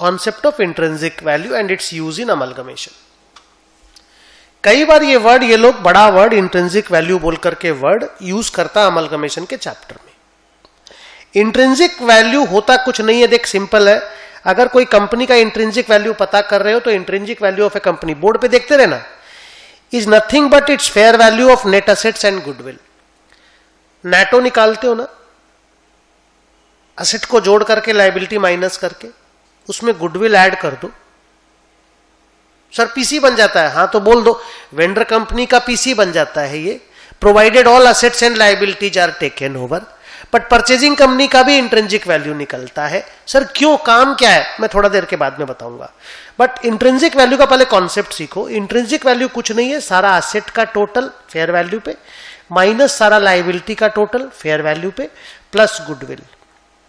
Concept of intrinsic value and it's use in amalgamation. कई बार ये word, ये लोग बड़ा वर्ड इंट्रिंसिक वैल्यू बोल करके वर्ड यूज करता अमलगमेशन के चैप्टर में। इंट्रिंसिक वैल्यू होता कुछ नहीं है, देख सिंपल है। अगर कोई कंपनी का इंट्रिंसिक वैल्यू पता कर रहे हो तो intrinsic value of A company board पे देखते रहना, is nothing but it's fair value of net assets and goodwill. NATO निकालते हो ना, असेट को जोड़ करके लायबिलिटी माइनस करके उसमें गुडविल ऐड कर दो, सर पीसी बन जाता है। हाँ तो बोल दो वेंडर कंपनी का पीसी बन जाता है ये, provided all assets and liabilities are taken over. But purchasing company का भी इंट्रिंसिक वैल्यू निकलता है। सर क्यों, काम क्या है, मैं थोड़ा देर के बाद में बताऊंगा। बट इंट्रिंसिक वैल्यू का पहले कॉन्सेप्ट सीखो। इंट्रिंसिक वैल्यू कुछ नहीं है, सारा असेट का टोटल फेयर वैल्यू पे माइनस सारा लायबिलिटी का टोटल फेयर वैल्यू पे plus goodwill.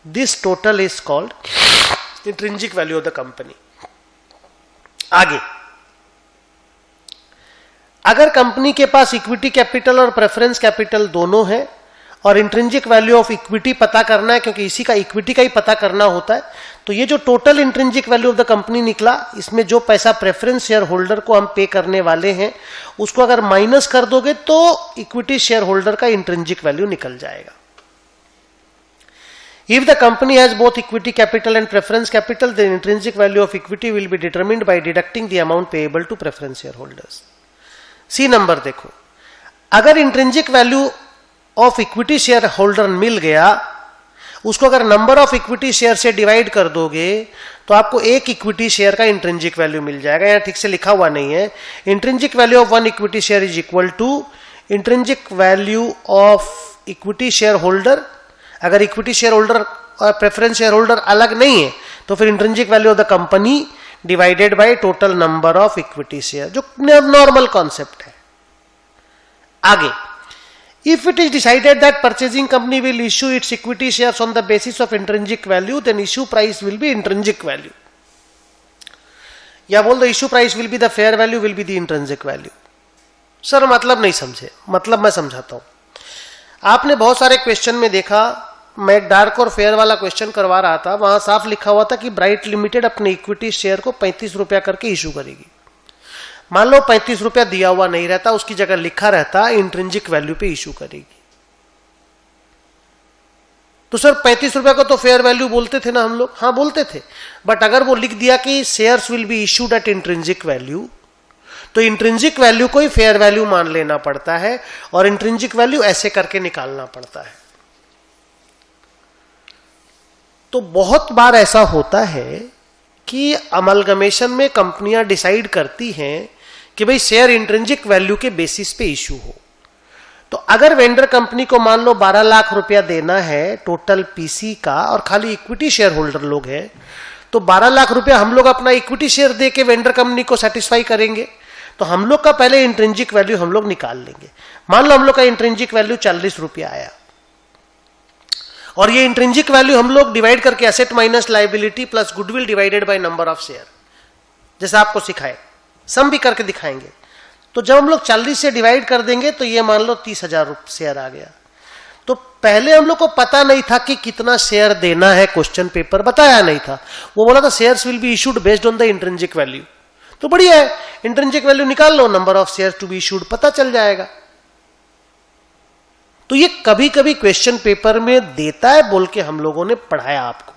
This total is called intrinsic value of the company. आगे, अगर कंपनी के पास इक्विटी कैपिटल और प्रेफरेंस कैपिटल दोनों है और इंट्रिंसिक वैल्यू ऑफ इक्विटी पता करना है, क्योंकि इसी का इक्विटी का ही पता करना होता है, तो ये जो total intrinsic value of the company निकला, इसमें जो पैसा प्रेफरेंस शेयर होल्डर को हम पे करने वाले हैं उसको अगर माइनस कर दोगे तो इक्विटी शेयर होल्डर का इंट्रिंसिक वैल्यू निकल जाएगा। If the company has both equity capital and preference capital, the intrinsic value of equity will be determined by deducting the amount payable to preference shareholders. C number देखो, अगर intrinsic value of equity share holder मिल गया, उसको अगर number of equity share से divide कर दोगे तो आपको एक इक्विटी शेयर का इंट्रिंसिक वैल्यू मिल जाएगा। यहाँ ठीक से लिखा हुआ नहीं है। Intrinsic value of one equity share is equal to intrinsic value of equity share holder. अगर इक्विटी शेयर होल्डर और प्रेफरेंस शेयर होल्डर अलग नहीं है तो फिर intrinsic value of the company divided by total number of equity share, जो normal concept है। आगे, if it is decided that purchasing company will issue its equity shares on the basis of intrinsic value, then issue price will be intrinsic value. या बोल दो issue price will be the fair value will be the intrinsic value. Sir मतलब नहीं समझे, मतलब मैं समझाता हूं। आपने बहुत सारे क्वेश्चन में देखा, मैं एक डार्क और फेयर वाला क्वेश्चन करवा रहा था, वहां साफ लिखा हुआ था कि ब्राइट लिमिटेड अपने इक्विटी शेयर को 35 रुपया करके इशू करेगी। मान लो 35 रुपया दिया हुआ नहीं रहता, उसकी जगह लिखा रहता इंट्रिंसिक वैल्यू पे इशू करेगी, तो सर 35 रुपया को तो फेयर वैल्यू बोलते थे ना हम लोग। हाँ बोलते थे, बट अगर वो लिख दिया कि shares will be issued at intrinsic value, तो इंट्रिंसिक वैल्यू को ही फेयर वैल्यू मान लेना पड़ता है और इंट्रिंसिक वैल्यू ऐसे करके निकालना पड़ता है। तो बहुत बार ऐसा होता है कि अमलगमेशन में कंपनियां डिसाइड करती हैं कि भाई शेयर इंट्रिंसिक वैल्यू के बेसिस पे इशू हो। तो अगर वेंडर कंपनी को मान लो 12 लाख रुपया देना है टोटल पीसी का और खाली इक्विटी शेयर होल्डर लोग हैं, तो 12 लाख रुपया हम लोग अपना इक्विटी शेयर दे के वेंडर कंपनी को सेटिस्फाई करेंगे। तो हम लोग का पहले इंट्रिंसिक वैल्यू हम लोग निकाल लेंगे। मान लो हम लोग का इंट्रिंसिक वैल्यू 40 रुपया आया और ये इंट्रिंसिक वैल्यू हम लोग डिवाइड करके asset minus liability plus goodwill divided by number of share, जैसा आपको सिखाए, सम भी करके दिखाएंगे। तो जब हम लोग 40 से डिवाइड कर देंगे तो ये मान लो 30,000 शेयर आ गया। तो पहले हम लोग को पता नहीं था कि कितना शेयर देना है, क्वेश्चन पेपर बताया नहीं था। वो बोला था shares will be issued based on the intrinsic value. तो बढ़िया है, इंट्रिंसिक वैल्यू निकाल लो, number of share to be issued पता चल जाएगा। तो ये कभी कभी क्वेश्चन पेपर में देता है बोल के हम लोगों ने पढ़ाया आपको।